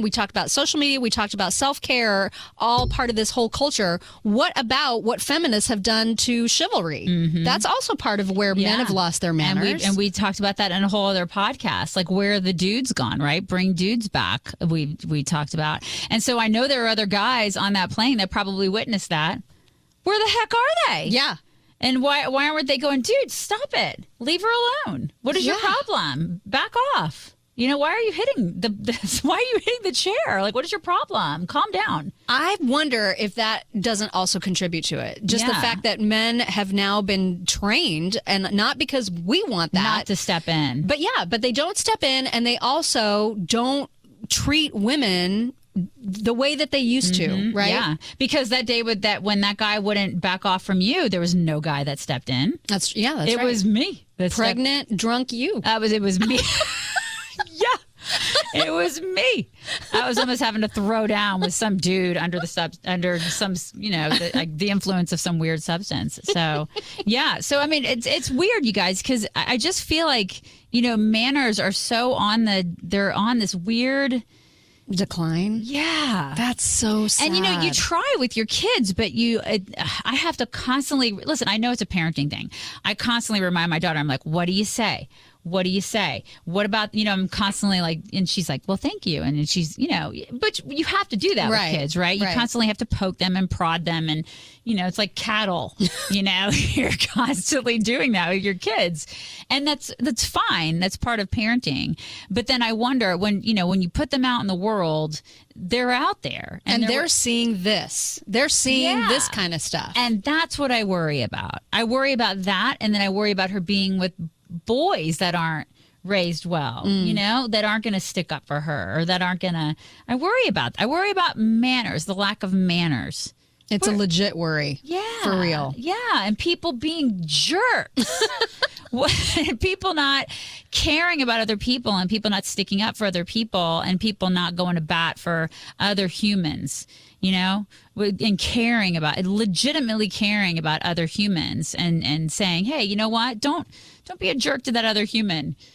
We talked about social media. We talked about self-care, all part of this whole culture. What about what feminists have done to chivalry? That's also part of where men have lost their manners. And we talked about that in a whole other podcast, like where are the dudes gone, right? Bring dudes back. We talked about. And so I know there are other guys on that plane that probably witnessed that. Where the heck are they? Yeah. And why aren't they going, dude, stop it. Leave her alone. What is your problem? Back off. You know, why are you hitting why are you hitting the chair? Like, what is your problem? Calm down. I wonder if that doesn't also contribute to it. Just the fact that men have now been trained, and not because we want that. Not to step in. But they don't step in, and they also don't treat women the way that they used to, right? Yeah, because that day when that guy wouldn't back off from you, there was no guy that stepped in. That's right. It was me. Pregnant, drunk you. It was me. Yeah, it was me. I was almost having to throw down with some dude under some, the influence of some weird substance. So, yeah. So, I mean, it's weird, you guys, because I just feel like, manners are so they're on this weird decline. Yeah. That's so sad. And, you try with your kids, but I have to constantly, listen, I know it's a parenting thing. I constantly remind my daughter, I'm like, what do you say? What do you say? What about, I'm constantly like, and she's like, well, thank you. And she's, but you have to do that with kids, right? You constantly have to poke them and prod them. And, it's like cattle, you're constantly doing that with your kids. And that's fine. That's part of parenting. But then I wonder when you put them out in the world, they're out there. And they're seeing this. They're seeing this kind of stuff. And that's what I worry about. I worry about that. And then I worry about her being with boys that aren't raised well, that aren't going to stick up for her, or that aren't going to. I worry about manners, the lack of manners. It's a legit worry. Yeah. For real. Yeah. And people being jerks. People not caring about other people, and people not sticking up for other people, and people not going to bat for other humans, and legitimately caring about other humans, and saying, hey, you know what? Don't be a jerk to that other human.